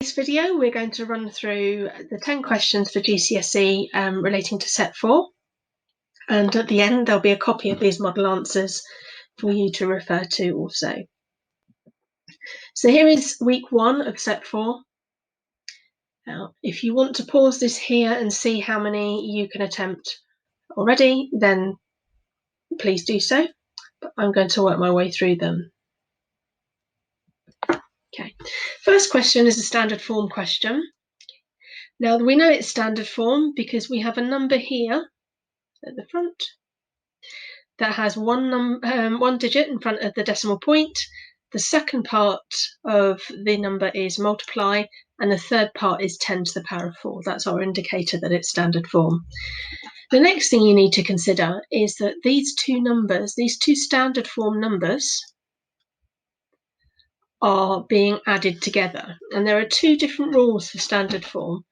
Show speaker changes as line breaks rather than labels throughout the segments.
this video, we're going to run through the 10 questions for GCSE relating to Set 4. And at the end, there'll be a copy of these model answers for you to refer to also. So here is week 1 of Set 4. Now, if you want to pause this here and see how many you can attempt already, then please do so. But I'm going to work my way through them. Okay, first question is a standard form question. Now we know it's standard form because we have a number here at the front that has one digit in front of the decimal point. The second part of the number is multiply, and the third part is 10 to the power of 4. That's our indicator that it's standard form. The next thing you need to consider is that these two numbers, these two standard form numbers, are being added together. And there are two different rules for standard form.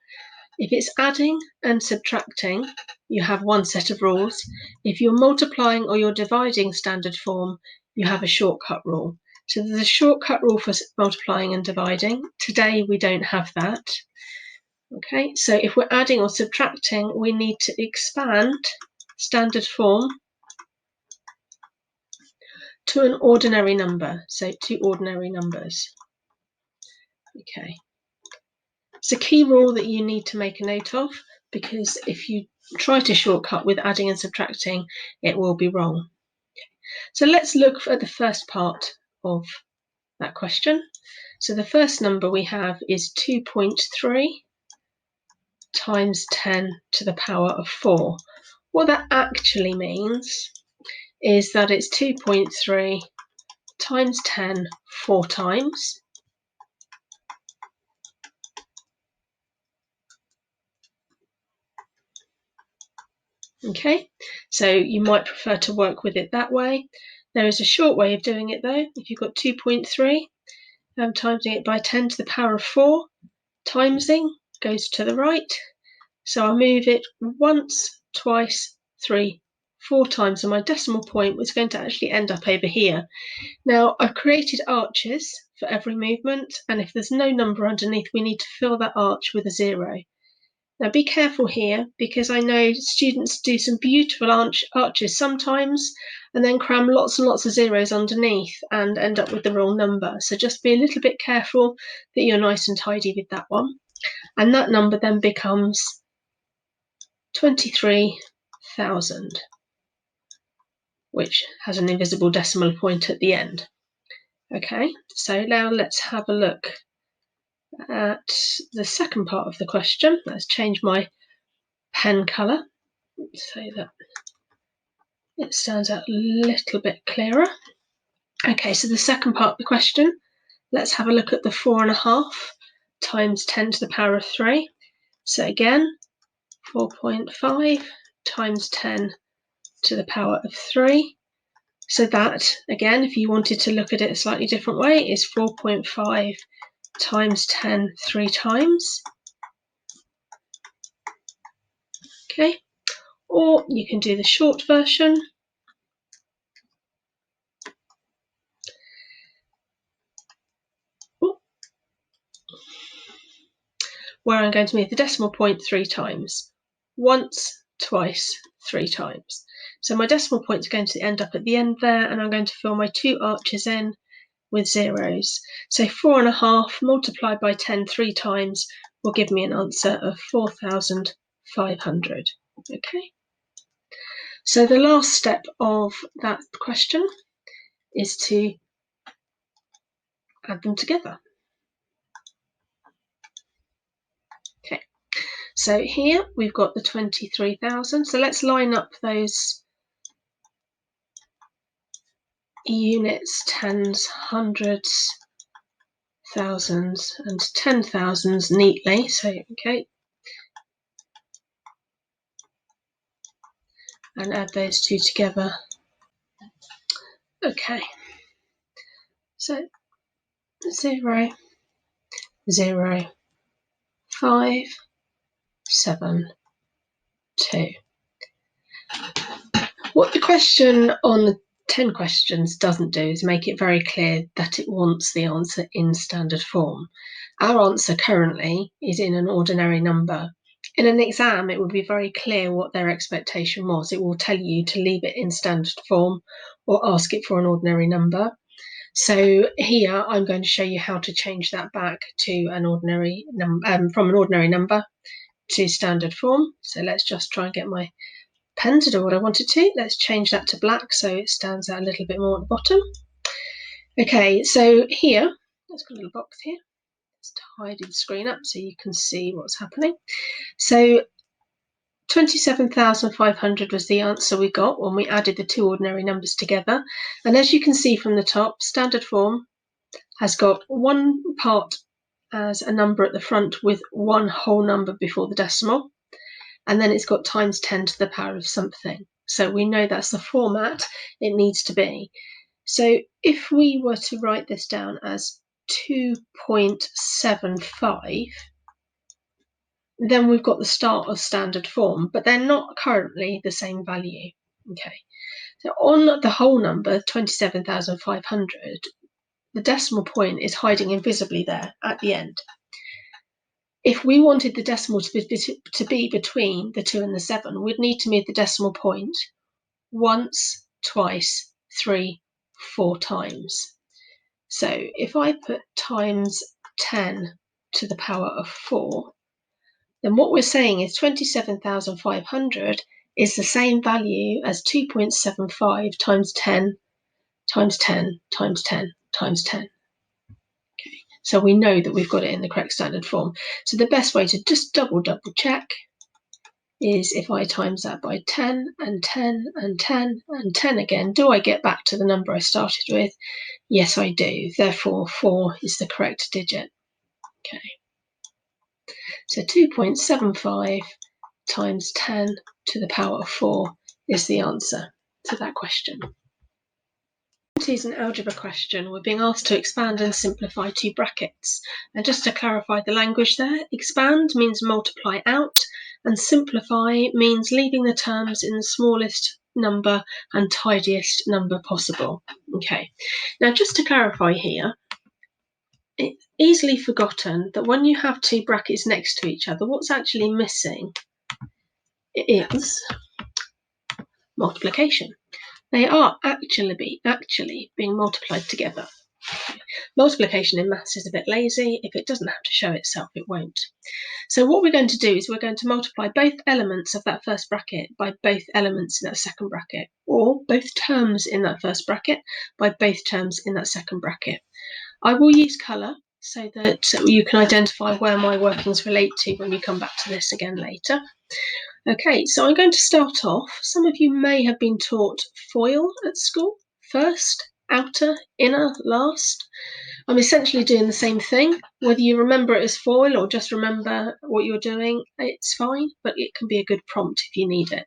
If it's adding and subtracting, you have one set of rules. If you're multiplying or you're dividing standard form, you have a shortcut rule. So there's a shortcut rule for multiplying and dividing. Today we don't have that. Okay, so if we're adding or subtracting, we need to expand standard form to an ordinary number, so two ordinary numbers. Okay, it's a key rule that you need to make a note of, because if you try to shortcut with adding and subtracting, it will be wrong. So let's look at the first part of that question. So the first number we have is 2.3 times 10 to the power of 4. What that actually means is that it's 2.3 times 10 4 times. Okay, so you might prefer to work with it that way. There is a short way of doing it though. If you've got 2.3, timesing it by 10 to the power of 4, timesing goes to the right. So I'll move it once, twice, 3, 4 times, and my decimal point was going to actually end up over here. Now I've created arches for every movement, and if there's no number underneath, we need to fill that arch with a 0. Now be careful here, because I know students do some beautiful arches sometimes and then cram lots and lots of zeros underneath and end up with the wrong number. So just be a little bit careful that you're nice and tidy with that one. And that number then becomes 23,000, which has an invisible decimal point at the end. Okay, so now let's have a look at the second part of the question. Let's change my pen colour so that it stands out a little bit clearer. Okay, so the second part of the question, let's have a look at the 4.5 times 10 to the power of 3. So again, 4.5 times 10 to the power of 3. So that, again, if you wanted to look at it a slightly different way, is 4.5 times 10 3 times. Okay, or you can do the short version, where I'm going to move the decimal point 3 times. Once, twice, 3 times. So my decimal point is going to end up at the end there, and I'm going to fill my two arches in with zeros. So 4.5 multiplied by 10 3 times will give me an answer of 4,500. Okay. So the last step of that question is to add them together. Okay, so here we've got the 23,000. So let's line up those units, tens, hundreds, thousands, and 10,000s neatly. So, okay, and add those two together. Okay, so 0, 0, 5, 7, 2. What the question on 10 questions doesn't do is make it very clear that it wants the answer in standard form. Our answer currently is in an ordinary number. In an exam, it would be very clear what their expectation was. It will tell you to leave it in standard form or ask it for an ordinary number. So here I'm going to show you how to change that back to an ordinary number, from an ordinary number to standard form. So let's just try and get my pen to do what I wanted to. Let's change that to black so it stands out a little bit more at the bottom. Okay, so here, let's put a little box here. Let's tidy the screen up so you can see what's happening. So 27,500 was the answer we got when we added the two ordinary numbers together. And as you can see from the top, standard form has got one part as a number at the front with one whole number before the decimal. And then it's got times 10 to the power of something. So we know that's the format it needs to be. So if we were to write this down as 2.75, then we've got the start of standard form, but they're not currently the same value. Okay, so on the whole number, 27,500, the decimal point is hiding invisibly there at the end. If we wanted the decimal to be between the 2 and the 7, we'd need to move the decimal point once, twice, 3, 4 times. So if I put times 10 to the power of 4, then what we're saying is 27,500 is the same value as 2.75 times 10 times 10 times 10 times 10. Okay. So we know that we've got it in the correct standard form. So the best way to just double check is if I times that by 10 and 10 and 10 and 10 again, do I get back to the number I started with? Yes, I do. Therefore, 4 is the correct digit. Okay. So 2.75 times 10 to the power of 4 is the answer to that question. It is an algebra question. We're being asked to expand and simplify two brackets. And just to clarify the language there, expand means multiply out, and simplify means leaving the terms in the smallest number and tidiest number possible. Okay, now just to clarify here, it's easily forgotten that when you have two brackets next to each other, what's actually missing is multiplication. They are actually being multiplied together. Multiplication in maths is a bit lazy. If it doesn't have to show itself, it won't. So what we're going to do is we're going to multiply both elements of that first bracket by both elements in that second bracket, or both terms in that first bracket by both terms in that second bracket. I will use colour so that you can identify where my workings relate to when you come back to this again later. Okay, so I'm going to start off. Some of you may have been taught FOIL at school. First, outer, inner, last. I'm essentially doing the same thing. Whether you remember it as FOIL or just remember what you're doing, it's fine, but it can be a good prompt if you need it.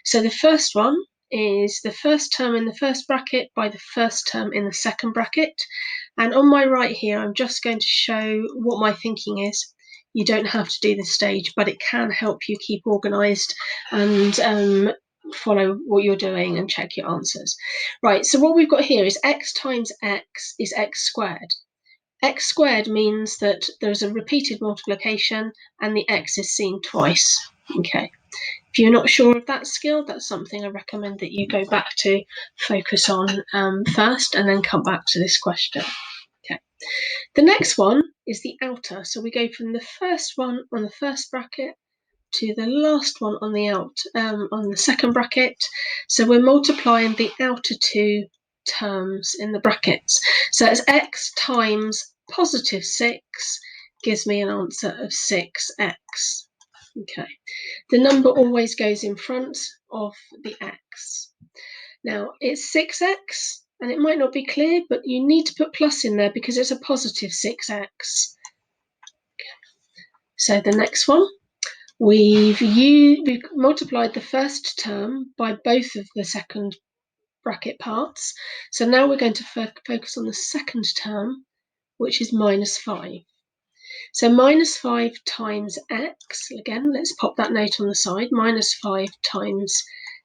So the first one is the first term in the first bracket by the first term in the second bracket. And on my right here, I'm just going to show what my thinking is. You don't have to do this stage, but it can help you keep organised and follow what you're doing and check your answers. Right, so what we've got here is x times x is x squared. X squared means that there's a repeated multiplication and the x is seen twice. Okay. If you're not sure of that skill, that's something I recommend that you go back to focus on first and then come back to this question. Okay. The next one is the outer. So we go from the first one on the first bracket to the last one on the second bracket. So we're multiplying the outer two terms in the brackets. So it's x times positive 6 gives me an answer of 6x. Okay. The number always goes in front of the x. Now it's 6x, and it might not be clear, but you need to put plus in there because it's a positive 6x. So the next one, we've multiplied the first term by both of the second bracket parts. So now we're going to focus on the second term, which is minus 5. So minus 5 times x, again, let's pop that note on the side, minus 5 times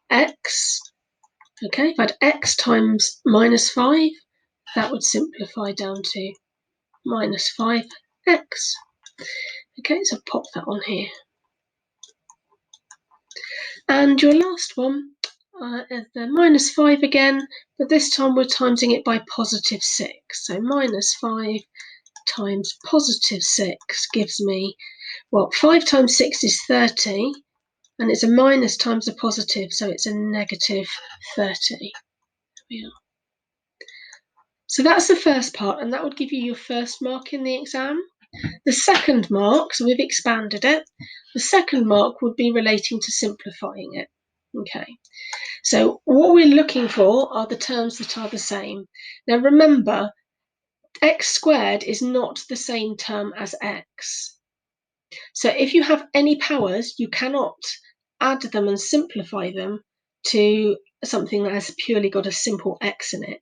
x Okay, if I had x times minus 5, that would simplify down to minus 5x. Okay, so pop that on here. And your last one is the minus 5 again, but this time we're timesing it by positive 6. So minus 5 times positive 6 gives me, well, 5 times 6 is 30, and it's a minus times a positive, so it's a negative 30. Yeah. So that's the first part, and that would give you your first mark in the exam. The second mark, so we've expanded it, the second mark would be relating to simplifying it. Okay, so what we're looking for are the terms that are the same. Now remember, x squared is not the same term as x. So if you have any powers, you cannot add them and simplify them to something that has purely got a simple x in it.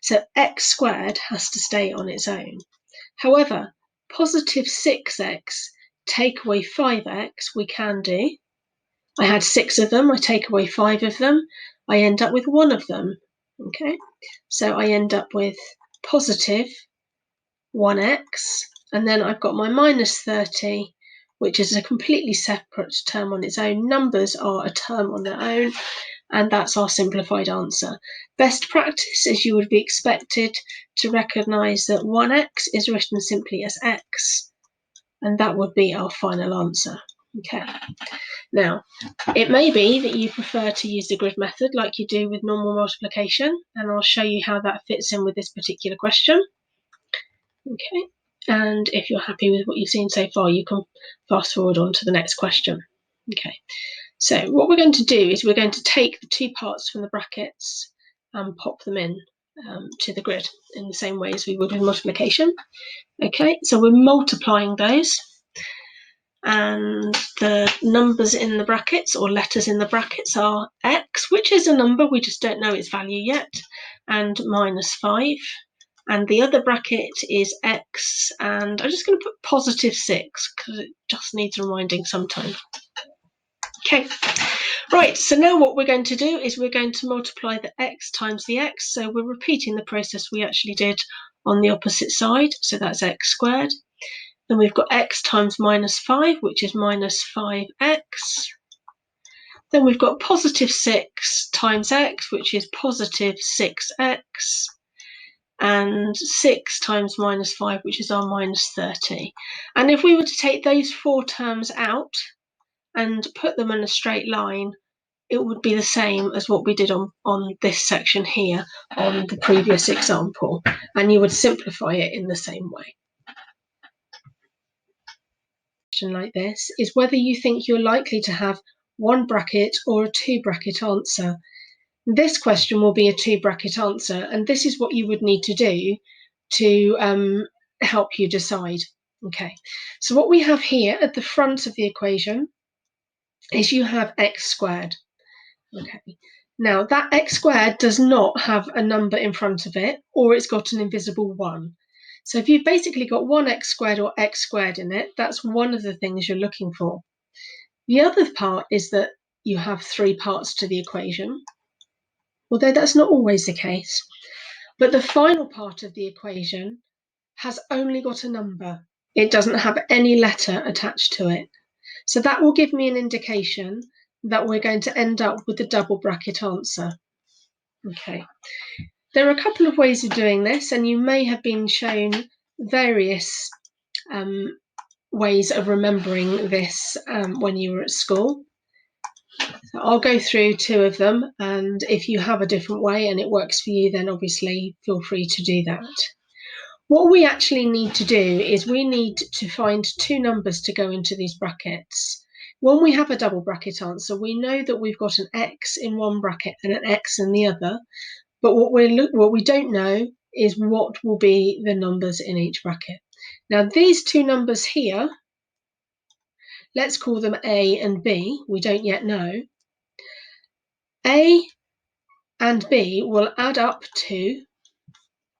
So x squared has to stay on its own. However, positive 6x take away 5x we can do. I had 6 of them, I take away 5 of them, I end up with 1 of them. Okay, so I end up with positive 1x, and then I've got my minus 30, which is a completely separate term on its own. Numbers are a term on their own, and that's our simplified answer. Best practice is you would be expected to recognise that 1x is written simply as x, and that would be our final answer. Okay. Now, it may be that you prefer to use the grid method like you do with normal multiplication, and I'll show you how that fits in with this particular question. Okay, and if you're happy with what you've seen so far, you can fast forward on to the next question. Okay, so what we're going to do is we're going to take the 2 parts from the brackets and pop them in to the grid in the same way as we would with multiplication. Okay, so we're multiplying those, and the numbers in the brackets or letters in the brackets are x, which is a number, we just don't know its value yet, and minus 5. And the other bracket is x, and I'm just going to put positive 6 because it just needs reminding sometime. Okay, right, so now what we're going to do is we're going to multiply the x times the x, so we're repeating the process we actually did on the opposite side, so that's x squared. Then we've got x times minus 5, which is minus 5x. Then we've got positive 6 times x, which is positive 6x. And 6 times minus 5, which is our minus 30. And if we were to take those 4 terms out and put them in a straight line, it would be the same as what we did on this section here on the previous example, and you would simplify it in the same way. Like this is whether you think you're likely to have 1 bracket or a 2 bracket answer. This question will be a 2 bracket answer, and this is what you would need to do to help you decide. Okay, so what we have here at the front of the equation is you have x squared. Okay, now that x squared does not have a number in front of it, or it's got an invisible 1. So if you've basically got 1x squared or x squared in it, that's one of the things you're looking for. The other part is that you have 3 parts to the equation, although that's not always the case. But the final part of the equation has only got a number. It doesn't have any letter attached to it. So that will give me an indication that we're going to end up with a double bracket answer. Okay. There are a couple of ways of doing this, and you may have been shown various ways of remembering this when you were at school. So I'll go through 2 of them, and if you have a different way and it works for you, then obviously feel free to do that. What we actually need to do is we need to find 2 numbers to go into these brackets. When we have a double bracket answer, we know that we've got an x in one bracket and an x in the other, but what we don't know is what will be the numbers in each bracket. Now these 2 numbers here, let's call them a and b, we don't yet know. A and b will add up to,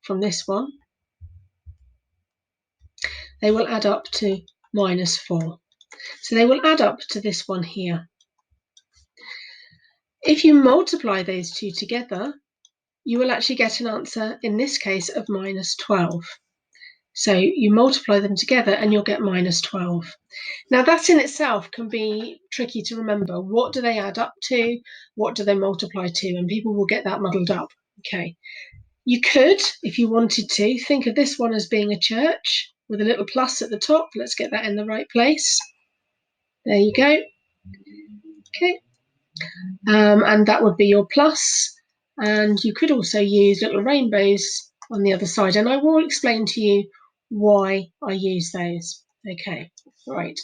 from this one, they will add up to minus 4. So they will add up to this one here. If you multiply those two together, you will actually get an answer, in this case, of minus 12. So you multiply them together and you'll get minus 12. Now that in itself can be tricky to remember. What do they add up to? What do they multiply to? And people will get that muddled up. Okay. You could, if you wanted to, think of this one as being a church with a little plus at the top. Let's get that in the right place. There you go. Okay. And that would be your plus. And you could also use little rainbows on the other side. And I will explain to you why I use those. Okay, right.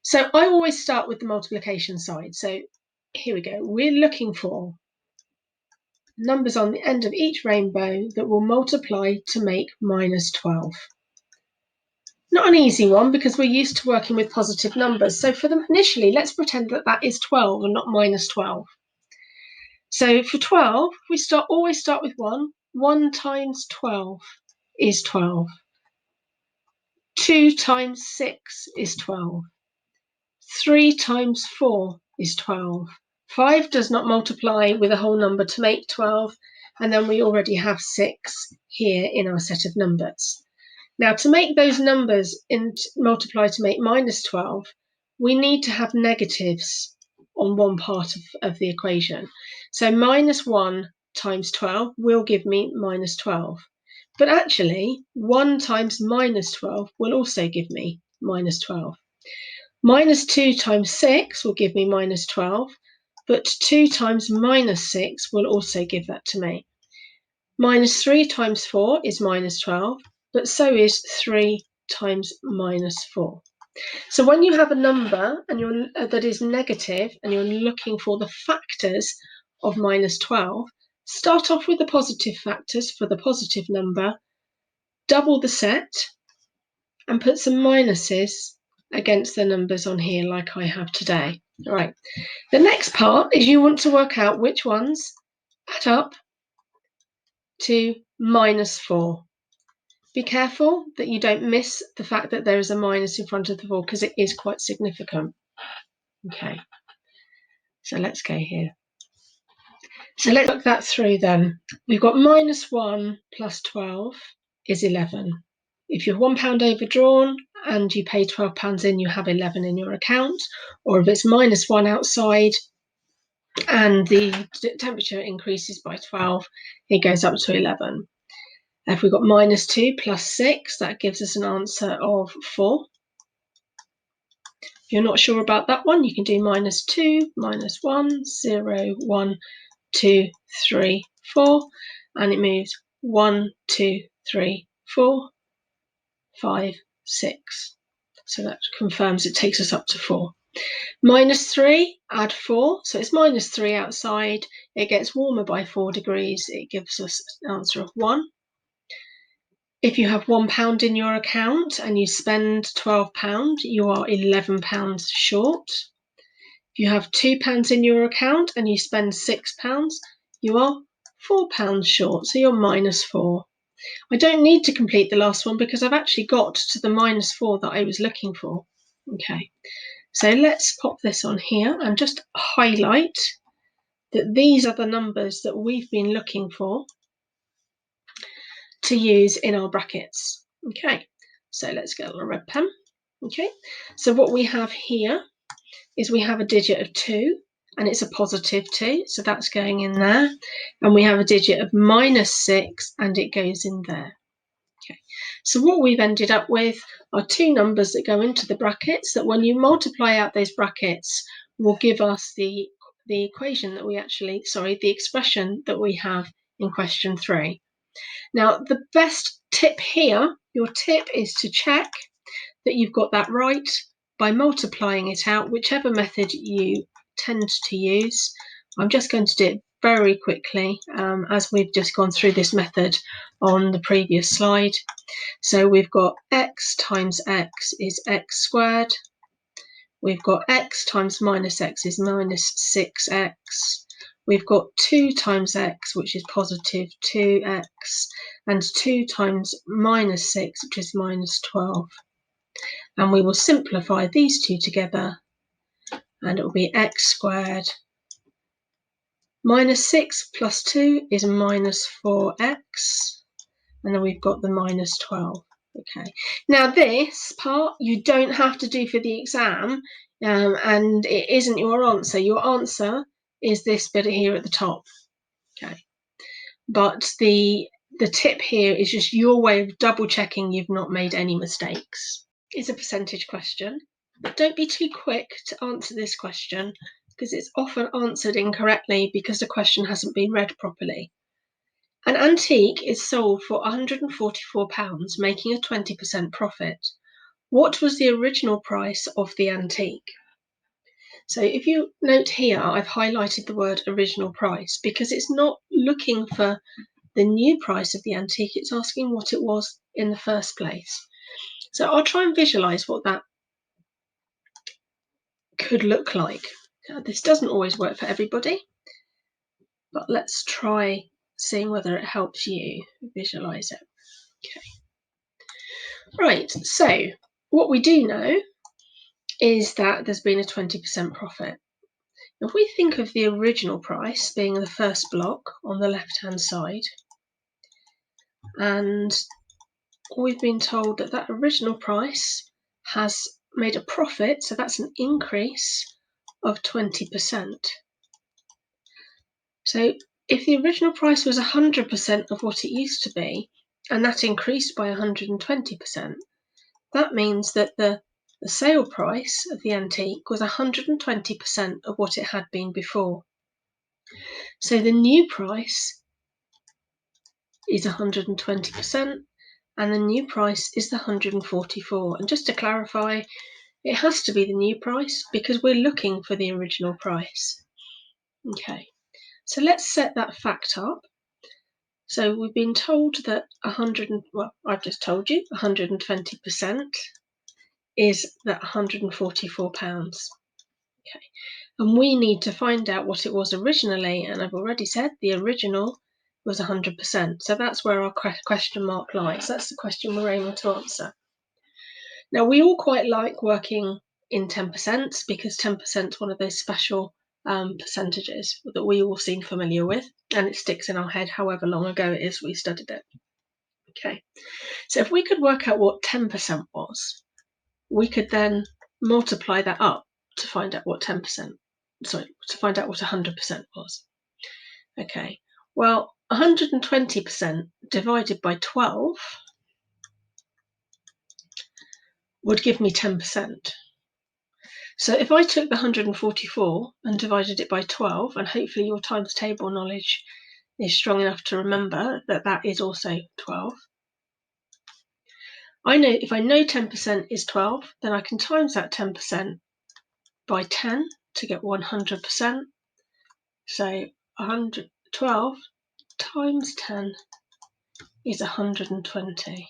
So I always start with the multiplication side. So here we go. We're looking for numbers on the end of each rainbow that will multiply to make minus 12. Not an easy one because we're used to working with positive numbers. So for them initially, let's pretend that that is 12 and not minus 12. So for 12, we always start with 1. 1 times 12 is 12. 2 times 6 is 12. 3 times 4 is 12. 5 does not multiply with a whole number to make 12, and then we already have 6 here in our set of numbers. Now, to make those numbers multiply to make minus 12, we need to have negatives on one part of the equation. So minus 1 times 12 will give me minus 12. But actually, 1 times minus 12 will also give me minus 12. Minus 2 times 6 will give me minus 12, but 2 times minus 6 will also give that to me. Minus 3 times 4 is minus 12, but so is 3 times minus 4. So when you have a number and that is negative and you're looking for the factors of minus 12, start off with the positive factors for the positive number, double the set, and put some minuses against the numbers on here like I have today. All right. The next part is you want to work out which ones add up to minus 4. Be careful that you don't miss the fact that there is a minus in front of the 4 because it is quite significant. Okay, so let's go here. So let's look that through then. We've got minus 1 plus 12 is 11. If you're £1 overdrawn and you pay £12 in, you have 11 in your account. Or if it's minus 1 outside and the temperature increases by 12, it goes up to 11. If we've got minus 2 plus 6, that gives us an answer of 4. If you're not sure about that one, you can do minus 2, minus 1, 0, 1, 2, 3, 4, and it moves 1, 2, 3, 4, 5, 6. So that confirms it takes us up to 4. Minus 3, add 4, so it's minus 3 outside. It gets warmer by 4 degrees. It gives us an answer of 1. If you have £1 in your account and you spend £12, you are £11 short. If you have £2 in your account and you spend £6, you are £4 short, so you're minus 4. I don't need to complete the last one because I've actually got to the minus 4 that I was looking for. Okay, so let's pop this on here and just highlight that these are the numbers that we've been looking for to use in our brackets. Okay, so let's get a red pen. Okay, so what we have here is we have a digit of 2 and it's a positive 2, so that's going in there. And we have a digit of minus 6 and it goes in there. Okay, so what we've ended up with are two numbers that go into the brackets that when you multiply out those brackets will give us the equation that we actually, the expression that we have in question 3. Now, the best tip here, your tip is to check that you've got that right by multiplying it out, whichever method you tend to use. I'm just going to do it very quickly as we've just gone through this method on the previous slide. So we've got x times x is x squared. We've got x times minus x is minus 6x. We've got 2 times x, which is positive 2x, and 2 times minus 6, which is minus 12. And we will simplify these two together, and it will be x squared Minus 6 plus 2 is minus 4x. And then we've got the minus 12. Okay. Now this part you don't have to do for the exam, and it isn't your answer. Your answer is this bit here at the top. Okay. But the tip here is just your way of double checking you've not made any mistakes. It's a percentage question. But don't be too quick to answer this question because it's often answered incorrectly because the question hasn't been read properly. An antique is sold for £144, making a 20% profit. What was the original price of the antique? So if you note here, I've highlighted the word original price because it's not looking for the new price of the antique, it's asking what it was in the first place. So I'll try and visualize what that could look like. Now, this doesn't always work for everybody, but let's try seeing whether it helps you visualize it. Okay. Right, so what we do know is that there's been a 20% profit. If we think of the original price being the first block on the left-hand side, and we've been told that that original price has made a profit, so that's an increase of 20%. So if the original price was 100% of what it used to be, and that increased by 120%, that means that the sale price of the antique was 120% of what it had been before. So the new price is 120%, and the new price is the 144. And just to clarify, it has to be the new price because we're looking for the original price. Okay, so let's set that fact up. So we've been told that I've just told you 120% is that £144. Okay, and we need to find out what it was originally, and I've already said the original was 100%. So that's where our question mark lies. That's the question we're aiming to answer. Now, we all quite like working in 10% because 10% is one of those special percentages that we all seem familiar with, and it sticks in our head however long ago it is we studied it. Okay, so if we could work out what 10% was, we could then multiply that up to find out what 10%, to find out what 100% was. Okay, well, 120% divided by 12 would give me 10%. So if I took the 144 and divided it by 12, and hopefully your times table knowledge is strong enough to remember that that is also 12. I know if I know 10% is 12, then I can times that 10% by 10 to get 100%. So 12 times 10 is 120.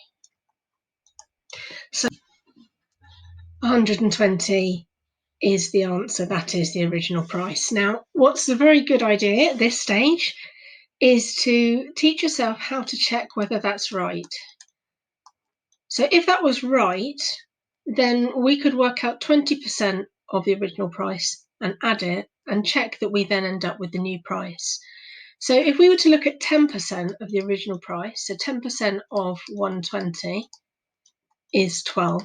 So 120 is the answer. That is the original price. Now, what's a very good idea at this stage is to teach yourself how to check whether that's right. So if that was right, then we could work out 20% of the original price and add it and check that we then end up with the new price. So if we were to look at 10% of the original price, so 10% of 120 is 12,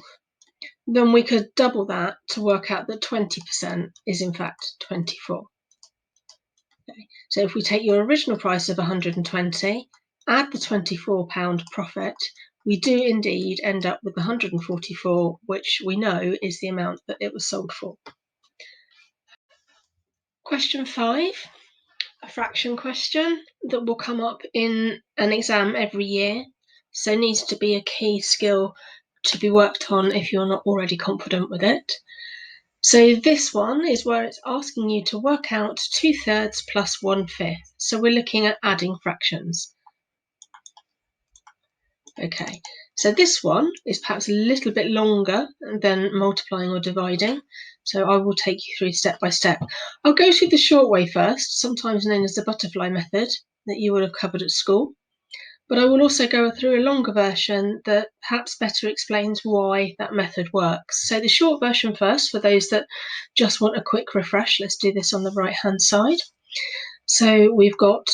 then we could double that to work out that 20% is in fact 24. Okay. So if we take your original price of 120, add the £24 profit, we do indeed end up with 144, which we know is the amount that it was sold for. Question 5, a fraction question that will come up in an exam every year, so needs to be a key skill to be worked on if you're not already confident with it. So this one is where it's asking you to work out 2/3 plus 1/5. So we're looking at adding fractions. Okay, so this one is perhaps a little bit longer than multiplying or dividing. So I will take you through step by step. I'll go through the short way first, sometimes known as the butterfly method that you would have covered at school. But I will also go through a longer version that perhaps better explains why that method works. So the short version first, for those that just want a quick refresh, let's do this on the right-hand side. So we've got,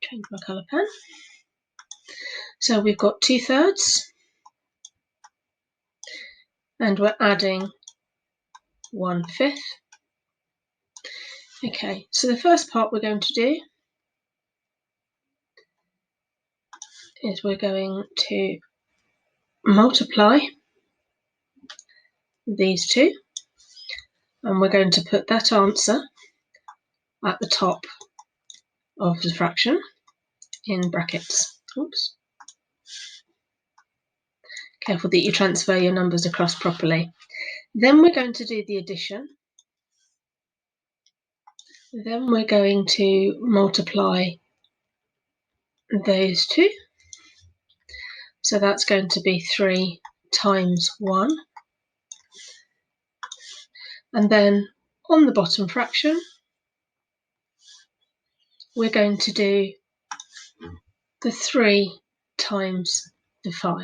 change my colour pen. So we've got 2/3, and we're adding 1/5. Okay, so the first part we're going to do is we're going to multiply these two, and we're going to put that answer at the top of the fraction in brackets. Oops. Careful that you transfer your numbers across properly. Then we're going to do the addition. Then we're going to multiply those two. So that's going to be 3 times 1. And then on the bottom fraction, we're going to do the 3 times the 5.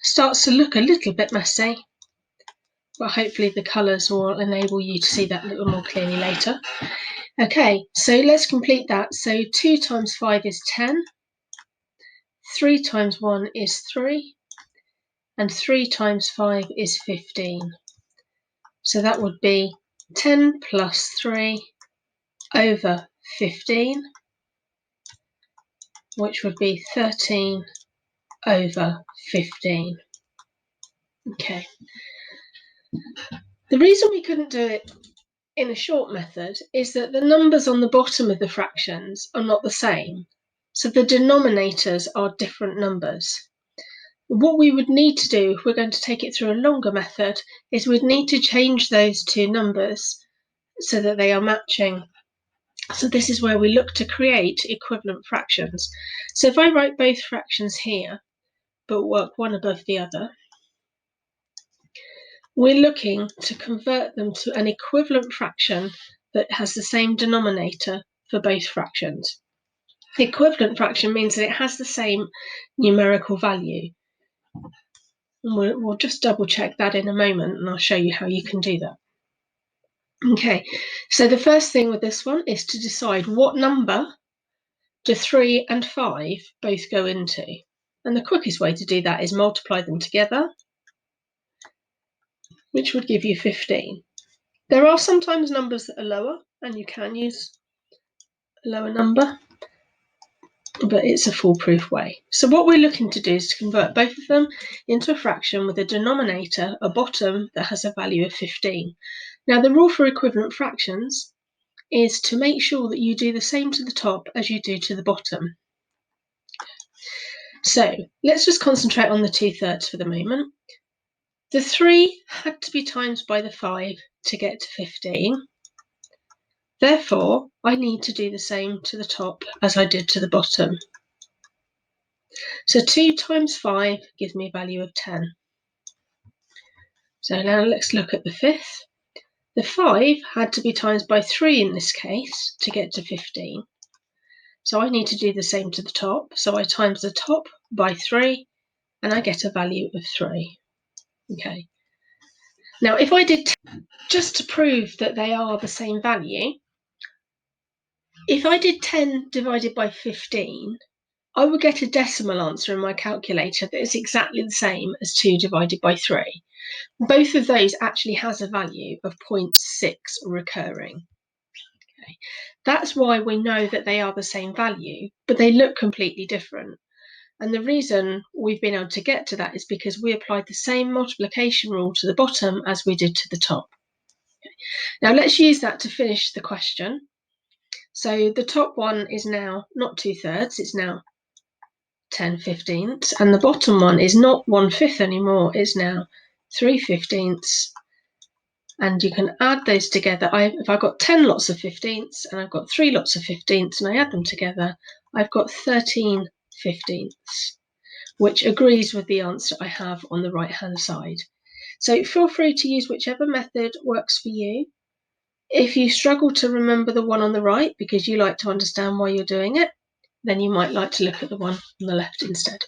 Starts to look a little bit messy, but hopefully the colours will enable you to see that a little more clearly later. Okay, so let's complete that. So 2 times 5 is 10, 3 times 1 is 3, and 3 times 5 is 15. So that would be 10 plus 3 over 15, which would be 13 over 15. Okay. The reason we couldn't do it in a short method is that the numbers on the bottom of the fractions are not the same. So the denominators are different numbers. What we would need to do if we're going to take it through a longer method is we'd need to change those two numbers so that they are matching. So this is where we look to create equivalent fractions. So if I write both fractions here, but work one above the other, we're looking to convert them to an equivalent fraction that has the same denominator for both fractions. The equivalent fraction means that it has the same numerical value. And we'll just double check that in a moment, and I'll show you how you can do that. Okay, so the first thing with this one is to decide what number do 3 and 5 both go into. And the quickest way to do that is multiply them together, which would give you 15. There are sometimes numbers that are lower, and you can use a lower number, but it's a foolproof way. So what we're looking to do is to convert both of them into a fraction with a denominator, a bottom that has a value of 15. Now the rule for equivalent fractions is to make sure that you do the same to the top as you do to the bottom. So let's just concentrate on the 2/3 for the moment. The 3 had to be times by the 5 to get to 15. Therefore, I need to do the same to the top as I did to the bottom. So 2 times 5 gives me a value of 10. So now let's look at the 5th. The 5 had to be times by 3 in this case to get to 15. So I need to do the same to the top. So I times the top by 3 and I get a value of 3. Okay. Now if I did, just to prove that they are the same value, if I did 10 divided by 15, I would get a decimal answer in my calculator that is exactly the same as 2 divided by 3. Both of those actually has a value of 0.6 recurring. Okay. That's why we know that they are the same value, but they look completely different. And the reason we've been able to get to that is because we applied the same multiplication rule to the bottom as we did to the top. Okay. Now let's use that to finish the question. So the top one is now not 2/3, it's now 10/15, and the bottom one is not 1/5 anymore, it's now 3/15. And you can add those together. If I've got 10 lots of 15ths and I've got 3 lots of 15ths and I add them together, I've got 13/15ths, which agrees with the answer I have on the right hand side. So feel free to use whichever method works for you. If you struggle to remember the one on the right because you like to understand why you're doing it, then you might like to look at the one on the left instead.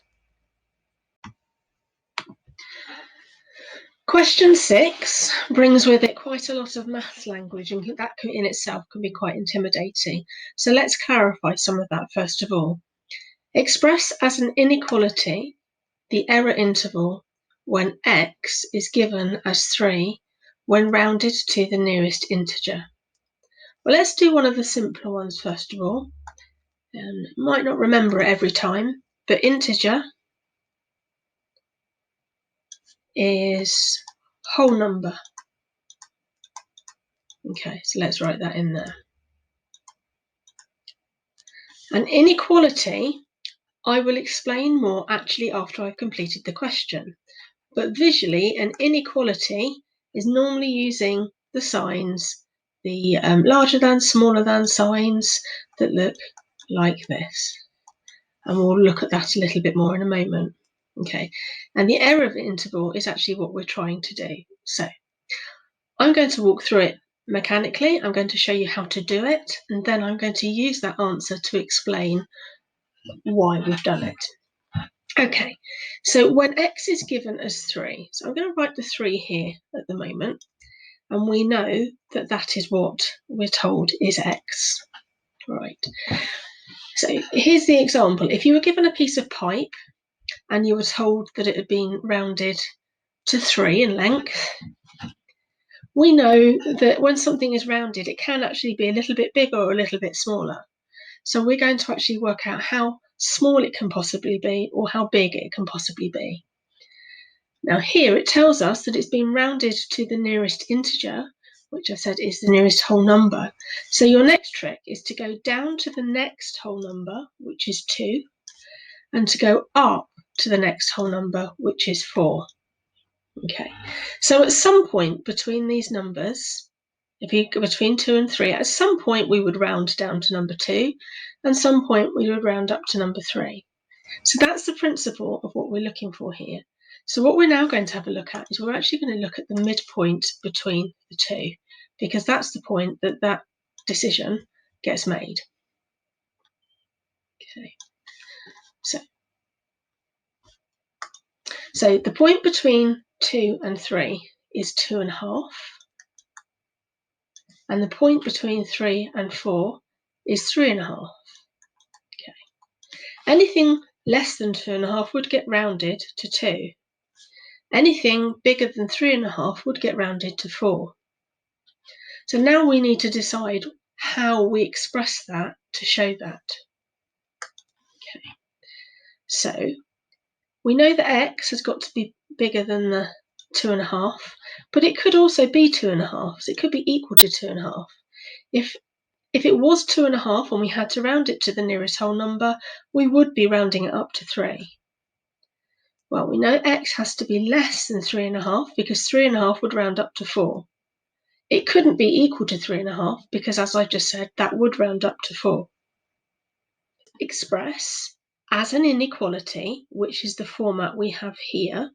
Question 6 brings with it quite quite a lot of maths language, and that in itself can be quite intimidating. So let's clarify some of that first of all. Express as an inequality the error interval when x is given as 3 when rounded to the nearest integer. Well, let's do one of the simpler ones first of all. Might not remember it every time, but integer is whole number. Okay, so let's write that in there. An inequality, I will explain more actually after I've completed the question. But visually, an inequality is normally using the signs, the larger than, smaller than signs that look like this. And we'll look at that a little bit more in a moment. Okay, and the error interval is actually what we're trying to do. So I'm going to walk through it mechanically. I'm going to show you how to do it, and then I'm going to use that answer to explain why we've done it. Okay, so when x is given as 3, so I'm going to write the 3 here at the moment, and we know that that is what we're told is x. Right, so here's the example. If you were given a piece of pipe and you were told that it had been rounded to 3 in length, we know that when something is rounded, it can actually be a little bit bigger or a little bit smaller. So we're going to actually work out how small it can possibly be or how big it can possibly be. Now here it tells us that it's been rounded to the nearest integer, which I said is the nearest whole number. So your next trick is to go down to the next whole number, which is 2, and to go up to the next whole number, which is 4. Okay, so at some point between these numbers, if you go between 2 and 3, at some point we would round down to number 2, and some point we would round up to number 3. So that's the principle of what we're looking for here. So what we're now going to have a look at is we're actually going to look at the midpoint between the two, because that's the point that that decision gets made. Okay. So the point between 2 and 3 is 2.5, and the point between 3 and 4 is 3.5. Okay. Anything less than 2.5 would get rounded to 2. Anything bigger than 3.5 would get rounded to 4. So now we need to decide how we express that to show that. Okay. So we know that x has got to be bigger than the 2.5, but it could also be 2.5. So it could be equal to 2.5. If it was 2.5 and we had to round it to the nearest whole number, we would be rounding it up to 3. Well, we know x has to be less than 3.5 because 3.5 would round up to 4. It couldn't be equal to 3.5 because, as I just said, that would round up to 4. Express as an inequality, which is the format we have here,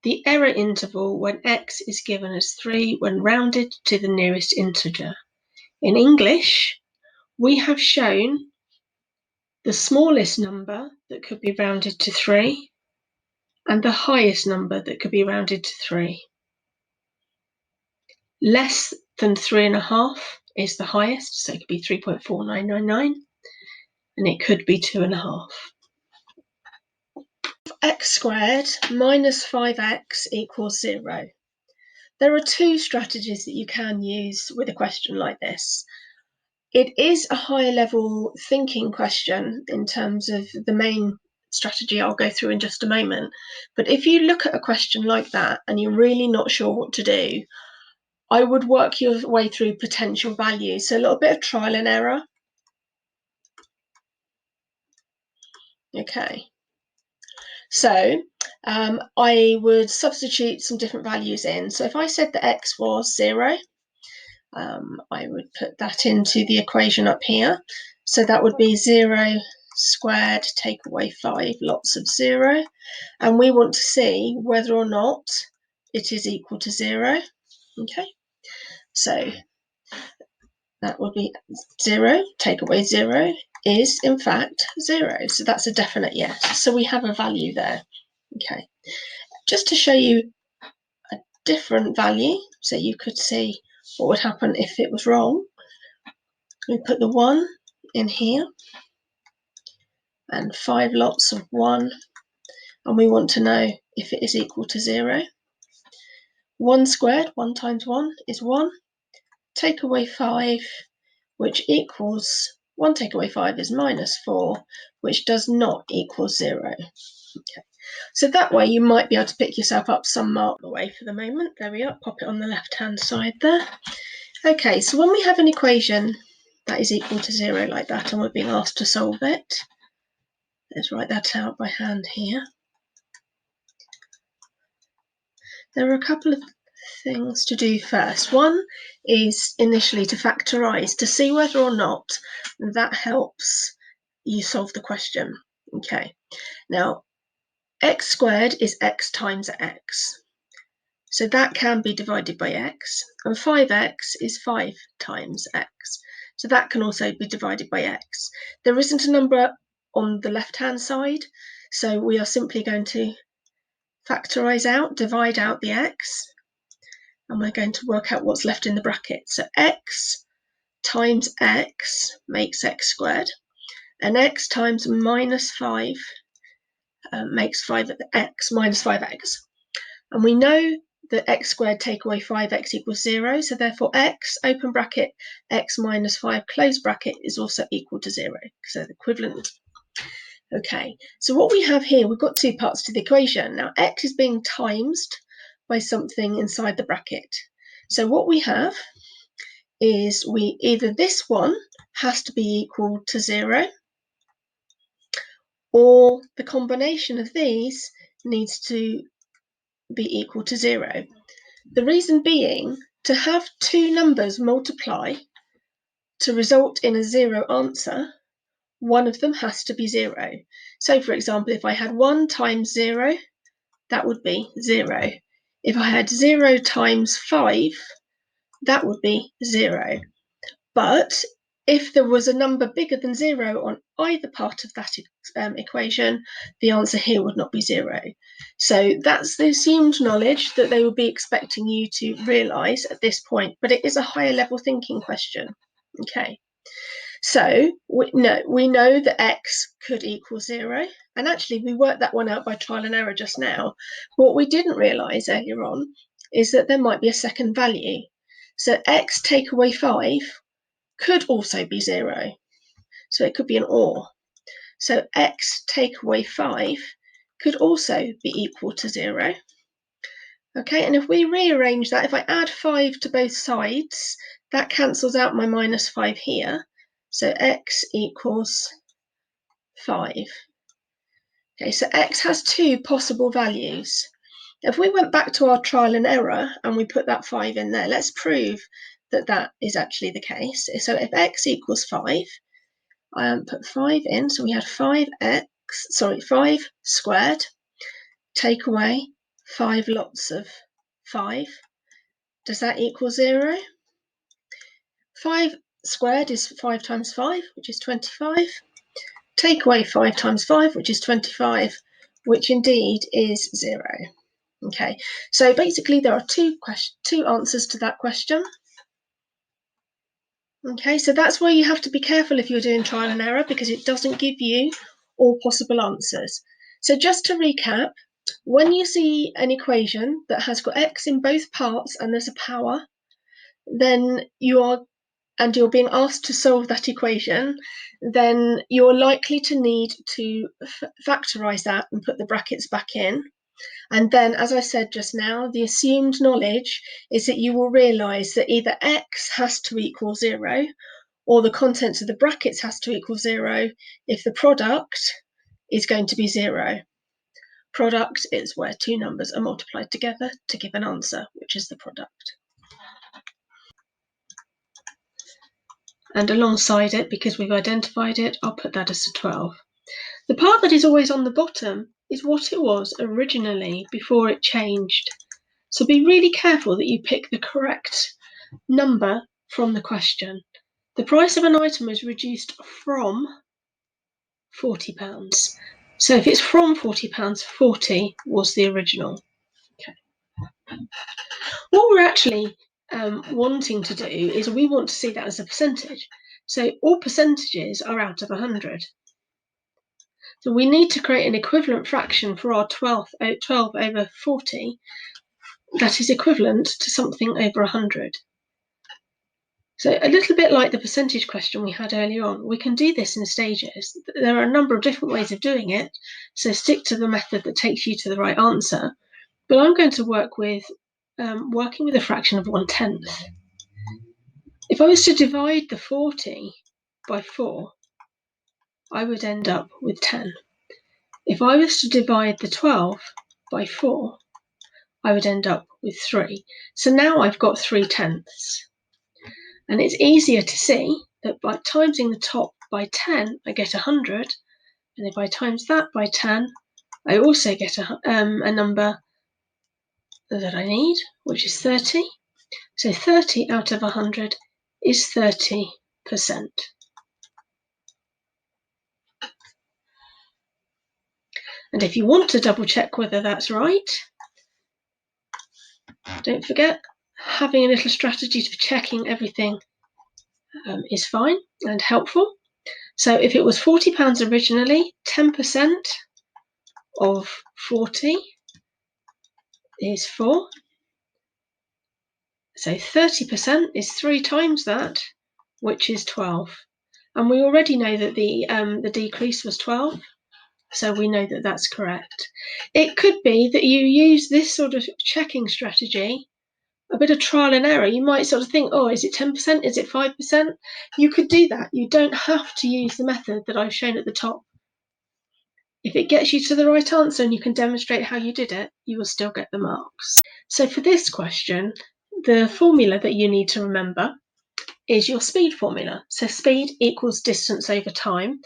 the error interval when x is given as 3 when rounded to the nearest integer. In English, we have shown the smallest number that could be rounded to 3 and the highest number that could be rounded to 3. Less than 3.5 is the highest, so it could be 3.4999, and it could be 2.5. X squared minus 5x equals 0. There are two strategies that you can use with a question like this. It is a higher level thinking question in terms of the main strategy I'll go through in just a moment. But if you look at a question like that and you're really not sure what to do, I would work your way through potential values. So a little bit of trial and error. Okay. So I would substitute some different values in. So if I said that x was 0, I would put that into the equation up here. So that would be 0 squared, take away 5, lots of 0. And we want to see whether or not it is equal to 0. Okay, so that would be 0, take away 0 is in fact 0. So that's a definite yes. So we have a value there. Okay, just to show you a different value, so you could see what would happen if it was wrong. We put the 1 in here, and 5 lots of 1, and we want to know if it is equal to 0. 1 squared, 1 times 1 is 1. Take away 5, which equals 1 take away 5 is -4, which does not equal 0. Okay. So that way you might be able to pick yourself up some mark away for the moment. There we are, pop it on the left-hand side there. Okay, so when we have an equation that is equal to 0 like that, and we're being asked to solve it, let's write that out by hand here. There are a couple of things to do first. One is initially to factorise, to see whether or not that helps you solve the question. Okay, now x squared is x times x. So that can be divided by x, and 5x is 5 times x. So that can also be divided by x. There isn't a number on the left-hand side, so we are simply going to factorise out, divide out the x, and we're going to work out what's left in the bracket. So x times x makes x squared, and x times -5 makes 5x minus 5x. And we know that x squared take away 5x equals 0, so therefore x, open bracket, x minus 5, close bracket, is also equal to 0, so the equivalent. Okay, so what we have here, we've got two parts to the equation. Now x is being times by something inside the bracket. So what we have is either this one has to be equal to 0, or the combination of these needs to be equal to 0. The reason being, to have two numbers multiply to result in a 0 answer, one of them has to be 0. So for example, if I had 1 times 0, that would be 0. If I had 0 times 5, that would be 0. But if there was a number bigger than 0 on either part of that equation, the answer here would not be 0. So that's the assumed knowledge that they will be expecting you to realise at this point, but it is a higher level thinking question. Okay, so we know that x could equal 0, and actually we worked that one out by trial and error just now. But what we didn't realise earlier on is that there might be a second value. So x take away 5 could also be 0. So it could be an OR. So x take away 5 could also be equal to 0. Okay, and if we rearrange that, if I add 5 to both sides, that cancels out my -5 here. So x equals 5. Okay, so x has two possible values. If we went back to our trial and error and we put that 5 in there, let's prove that that is actually the case. So if x equals 5, put 5 in, so we had 5 squared, take away 5 lots of 5. Does that equal 0? 5 squared is 5 times 5, which is 25. Take away 5 times 5, which is 25, which indeed is 0. Okay, so basically there are two answers to that question. Okay, so that's where you have to be careful if you're doing trial and error, because it doesn't give you all possible answers. So just to recap, when you see an equation that has got x in both parts and there's a power, then you're being asked to solve that equation, then you're likely to need to factorise that and put the brackets back in. And then, as I said just now, the assumed knowledge is that you will realise that either x has to equal 0 or the contents of the brackets has to equal 0 if the product is going to be 0. Product is where two numbers are multiplied together to give an answer, which is the product. And alongside it, because we've identified it, I'll put that as a 12. The part that is always on the bottom is what it was originally before it changed. So be really careful that you pick the correct number from the question. The price of an item is reduced from £40. So if it's from £40, 40 was the original. Okay. What we're actually wanting to do is we want to see that as a percentage. So all percentages are out of 100. So we need to create an equivalent fraction for our 12 over 40 that is equivalent to something over 100. So a little bit like the percentage question we had earlier on, we can do this in stages. There are a number of different ways of doing it, so stick to the method that takes you to the right answer. But I'm going to work with working with a fraction of 1/10. If I was to divide the 40 by 4, I would end up with 10. If I was to divide the 12 by 4, I would end up with 3. So now I've got 3/10. And it's easier to see that by timesing the top by 10, I get 100. And if I times that by 10, I also get a number that I need, which is 30. So 30 out of 100 is 30%. And if you want to double check whether that's right, don't forget, having a little strategy for checking everything is fine and helpful. So if it was £40 originally, 10% of 40 is 4. So 30% is 3 times that, which is 12. And we already know that the decrease was 12. So we know that that's correct. It could be that you use this sort of checking strategy, a bit of trial and error. You might sort of think, oh, is it 10%? Is it 5%? You could do that. You don't have to use the method that I've shown at the top. If it gets you to the right answer and you can demonstrate how you did it, you will still get the marks. So for this question, the formula that you need to remember is your speed formula. So speed equals distance over time.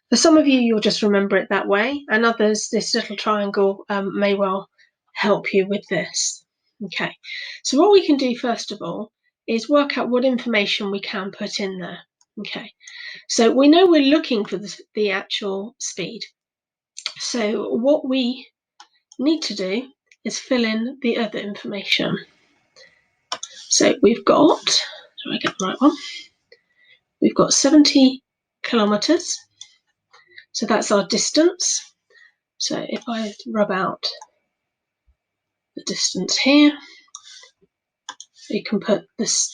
For some of you, you'll just remember it that way, and others, this little triangle may well help you with this. Okay, so what we can do first of all is work out what information we can put in there. Okay, so we know we're looking for the actual speed. So what we need to do is fill in the other information. So we've got, do I get the right one? We've got 70 kilometres. So that's our distance. So if I rub out the distance here, we can put this,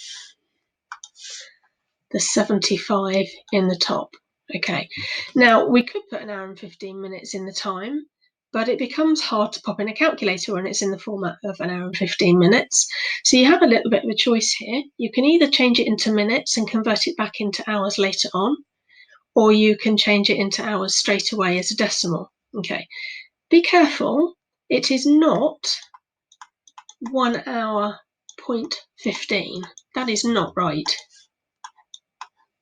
the 75 in the top. Okay, now we could put an hour and 15 minutes in the time, but it becomes hard to pop in a calculator when it's in the format of an hour and 15 minutes. So you have a little bit of a choice here. You can either change it into minutes and convert it back into hours later on, or you can change it into hours straight away as a decimal. Okay, be careful, it is not 1 hour 0.15. That is not right.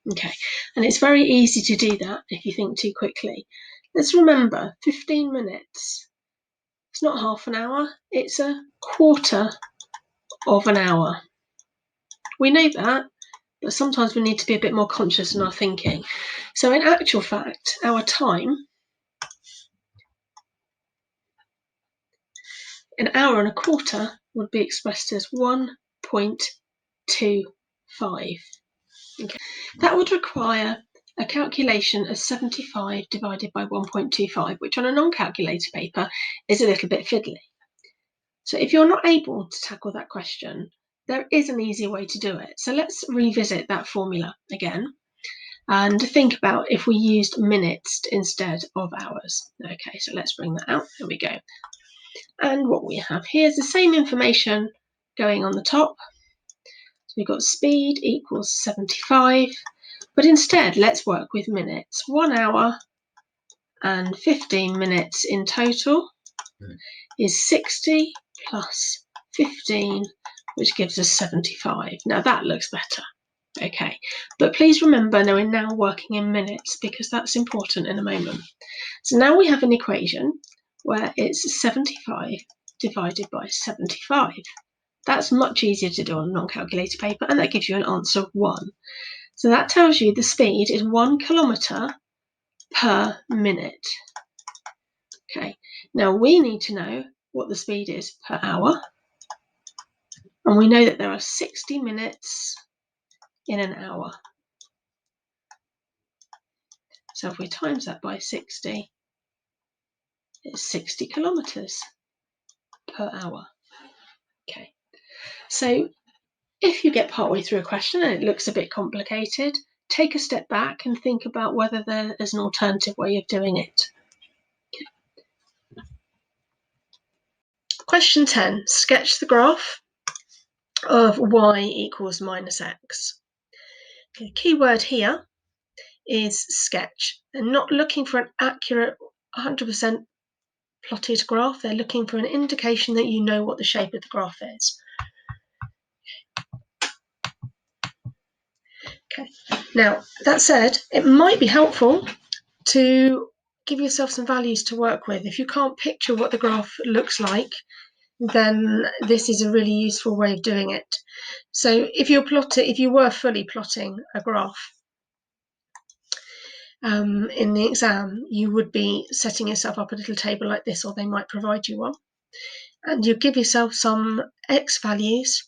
Okay, and it's very easy to do that if you think too quickly. Let's remember, 15 minutes. It's not half an hour, it's a quarter of an hour. We know that, but sometimes we need to be a bit more conscious in our thinking. So in actual fact, our time, an hour and a quarter, would be expressed as 1.25. Okay. That would require a calculation of 75 divided by 1.25, which on a non-calculator paper is a little bit fiddly. So if you're not able to tackle that question, there is an easier way to do it. So let's revisit that formula again and think about if we used minutes instead of hours. Okay, so let's bring that out. There we go. And what we have here is the same information going on the top. So we've got speed equals 75. But instead, let's work with minutes. 1 hour and 15 minutes in total is 60 plus 15, which gives us 75. Now that looks better. Okay, but please remember, now we're now working in minutes because that's important in a moment. So now we have an equation where it's 75 divided by 75. That's much easier to do on a non-calculator paper, and that gives you an answer of 1. So that tells you the speed is 1 kilometre per minute. Okay, now we need to know what the speed is per hour. And we know that there are 60 minutes in an hour. So if we times that by 60, it's 60 kilometres per hour. Okay, so if you get partway through a question and it looks a bit complicated, take a step back and think about whether there is an alternative way of doing it. Okay. Question 10, sketch the graph of y equals minus x. Okay, the key word here is sketch. They're not looking for an accurate 100% plotted graph. They're looking for an indication that you know what the shape of the graph is. Okay. Now, that said, it might be helpful to give yourself some values to work with. If you can't picture what the graph looks like, then this is a really useful way of doing it. So if you were fully plotting a graph in the exam, you would be setting yourself up a little table like this, or they might provide you one. And you give yourself some x values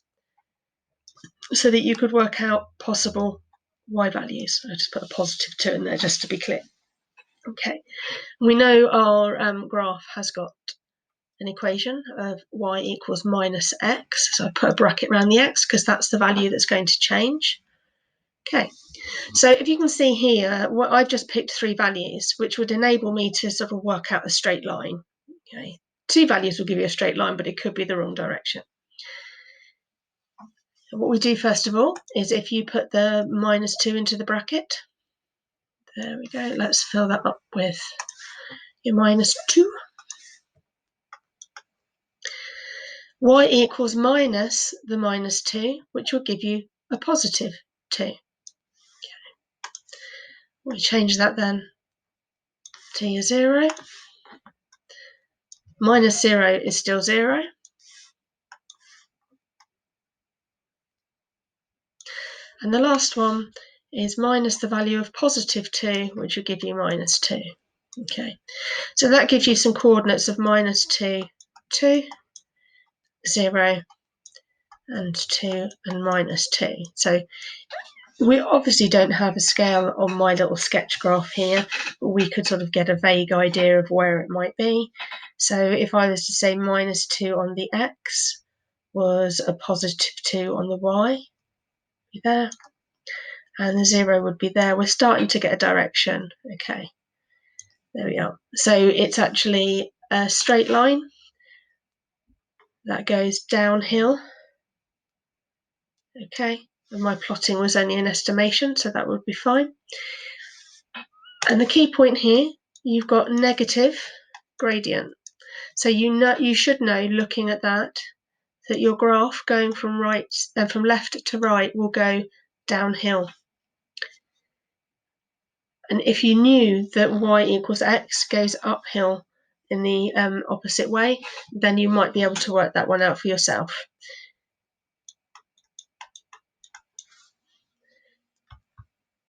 so that you could work out possible y values. I just put a positive 2 in there just to be clear. Okay, we know our graph has got an equation of y equals minus x. So I put a bracket around the x because that's the value that's going to change. Okay, so if you can see here, I've just picked 3 values, which would enable me to sort of work out a straight line. Okay, 2 values will give you a straight line, but it could be the wrong direction. What we do first of all is if you put the minus 2 into the bracket, there we go, let's fill that up with your minus 2. Y equals minus the minus 2, which will give you a positive 2. Okay. We change that then to your 0. Minus 0 is still 0. And the last one is minus the value of positive 2, which will give you minus 2. Okay, so that gives you some coordinates of minus 2, 2, 0, and 2, and minus 2. So we obviously don't have a scale on my little sketch graph here, but we could sort of get a vague idea of where it might be. So if I was to say minus 2 on the x was a positive 2 on the y, be there, and the 0 would be there. We're starting to get a direction. Okay, there we are. So it's actually a straight line that goes downhill. Okay, and my plotting was only an estimation, so that would be fine. And the key point here, you've got negative gradient. So you should know, looking at that your graph going from left to right will go downhill. And if you knew that y equals x goes uphill in the opposite way, then you might be able to work that one out for yourself.